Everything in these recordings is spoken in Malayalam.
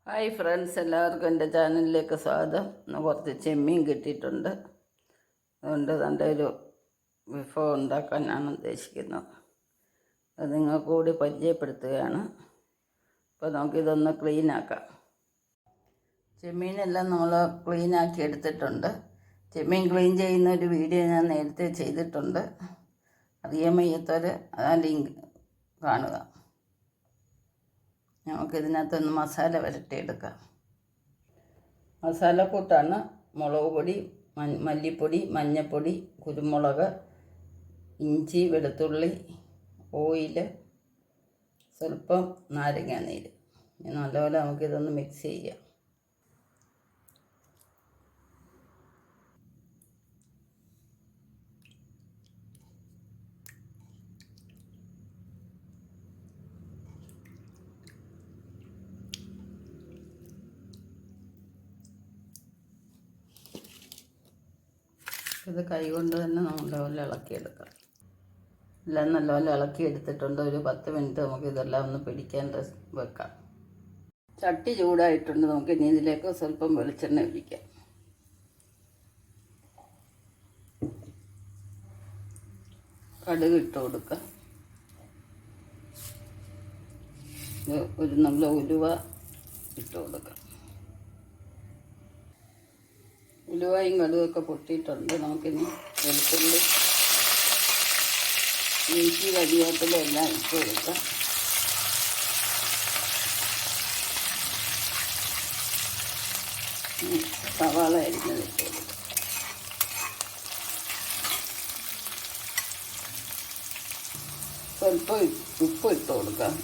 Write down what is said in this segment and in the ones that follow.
ഹായ് ഫ്രണ്ട്സ്, എല്ലാവർക്കും എൻ്റെ ചാനലിലേക്ക് സ്വാഗതം. ഇന്ന് കുറച്ച് ചെമ്മീൻ കിട്ടിയിട്ടുണ്ട്. അതുകൊണ്ട് നല്ലൊരു വിഭവം ഉണ്ടാക്കാനാണ് ഉദ്ദേശിക്കുന്നത്. അത് നിങ്ങൾക്ക് കൂടി പരിചയപ്പെടുത്തുകയാണ്. അപ്പോൾ നമുക്കിതൊന്ന് ക്ലീനാക്കാം. ചെമ്മീനെല്ലാം നമ്മൾ ക്ലീനാക്കി എടുത്തിട്ടുണ്ട്. ചെമ്മീൻ ക്ലീൻ ചെയ്യുന്ന ഒരു വീഡിയോ ഞാൻ നേരത്തെ ചെയ്തിട്ടുണ്ട്. അറിയാൻ വയ്യാത്തവർ ആ ലിങ്ക് കാണുക. നമുക്കിതിനകത്തൊന്ന് മസാല വരട്ടിയെടുക്കാം. മസാലക്കൂട്ടാണ് മുളക് പൊടി, മല്ലിപ്പൊടി, മഞ്ഞൾപ്പൊടി, കുരുമുളക്, ഇഞ്ചി, വെളുത്തുള്ളി, ഓയിൽ, സ്വല്പം നാരങ്ങാനീര്. നല്ലപോലെ നമുക്കിതൊന്ന് മിക്സ് ചെയ്യാം. ഇത് കൈ കൊണ്ട് തന്നെ നല്ലപോലെ ഇളക്കിയെടുക്കാം. എല്ലാം നല്ലപോലെ ഇളക്കിയെടുത്തിട്ടുണ്ട്. ഒരു 10 മിനിറ്റ് നമുക്ക് ഇതെല്ലാം ഒന്ന് പിടിക്കാൻ വെക്കാം. ചട്ടി ചൂടായിട്ടുണ്ട്. നമുക്ക് ഇനി ഇതിലേക്ക് സ്വല്പം വെളിച്ചെണ്ണ ഒഴിക്കാം. കടുക് ഇട്ട് കൊടുക്കാം. ഒരു നല്ല ഉലുവ ഇട്ട് കൊടുക്കാം. ഉലുവയും കടുകൊക്കെ പൊട്ടിയിട്ടുണ്ട്. നമുക്കിനി വെളുത്തുള്ളി, ഇഞ്ചി, കരിവേപ്പില എല്ലാം ഇട്ട് കൊടുക്കാം. സവാള അരിഞ്ഞത് ഇട്ട് കൊടുക്കാം. സ്വല്പം ഉപ്പ് ഇട്ട് കൊടുക്കാം.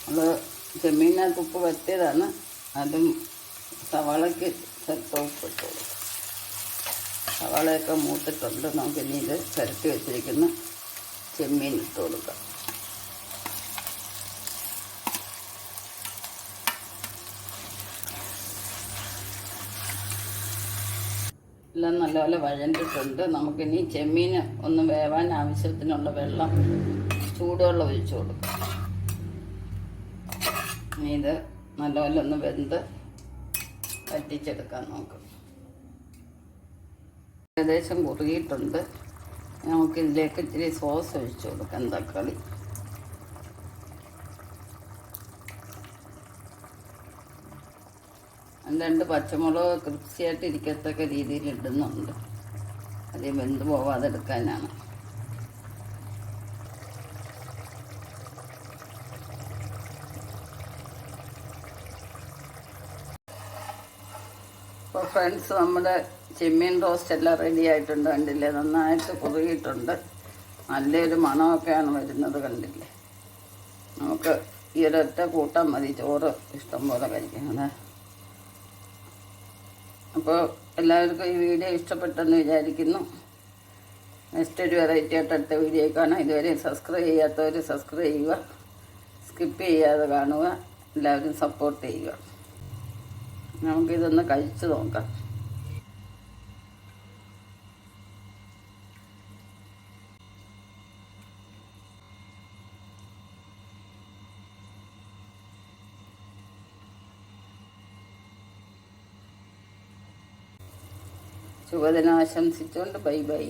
നമ്മൾ ചെമ്മീനകത്ത് ഉപ്പ് വറ്റിയതാണ്. അതും സവാളയ്ക്ക് സ്വല്പം ഉപ്പിട്ട് കൊടുക്കാം. സവാളയൊക്കെ മൂത്തിട്ടുണ്ട്. നമുക്കിനി ഇത് പുരട്ടി വെച്ചിരിക്കുന്ന ചെമ്മീൻ ഇട്ട് കൊടുക്കാം. എല്ലാം നല്ലപോലെ വഴണ്ടിട്ടുണ്ട്. നമുക്കിനി ചെമ്മീൻ ഒന്ന് വേവാൻ ആവശ്യത്തിനുള്ള വെള്ളം, ചൂടുവെള്ളം ഒഴിച്ചു കൊടുക്കാം. ഇനി ഇത് നല്ലപോലെ ഒന്ന് വെന്ത് വറ്റിച്ചെടുക്കാൻ നോക്കാം. ഏകദേശം കുറുകിയിട്ടുണ്ട്. നമുക്കിതിലേക്ക് ഇത്തിരി സോസ് ഒഴിച്ചു കൊടുക്കാം. തക്കാളി, രണ്ട് പച്ചമുളക് ക്രിസ്പിയായിട്ട് ഇരിക്കത്തക്ക രീതിയിൽ ഇടുന്നുണ്ട്. അത് വെന്ത് പോവാതെടുക്കാനാണ്. അപ്പോൾ ഫ്രണ്ട്സ്, നമ്മുടെ ചെമ്മീൻ റോസ്റ്റ് എല്ലാം റെഡി ആയിട്ടുണ്ട്. കണ്ടില്ലേ, നന്നായിട്ട് കുറുകിയിട്ടുണ്ട്. നല്ലൊരു മണമൊക്കെയാണ് വരുന്നത്. കണ്ടില്ലേ, നമുക്ക് ഈ ഒരൊറ്റ കൂട്ടാൻ മതി. ചോറ് ഇഷ്ടം പോലെ കഴിക്കുന്നത്. അപ്പോൾ എല്ലാവർക്കും ഈ വീഡിയോ ഇഷ്ടപ്പെട്ടെന്ന് വിചാരിക്കുന്നു. നെക്സ്റ്റ് ഒരു വെറൈറ്റി ആയിട്ട് അടുത്ത വീഡിയോ കാണാം. ഇതുവരെ സബ്സ്ക്രൈബ് ചെയ്യാത്തവർ സബ്സ്ക്രൈബ് ചെയ്യുക. സ്കിപ്പ് ചെയ്യാതെ കാണുക. എല്ലാവരും സപ്പോർട്ട് ചെയ്യുക. നമുക്കിതൊന്ന് കഴിച്ച് നോക്കാം. ശുഭദിനം ആശംസിച്ചുകൊണ്ട് ബൈ ബൈ.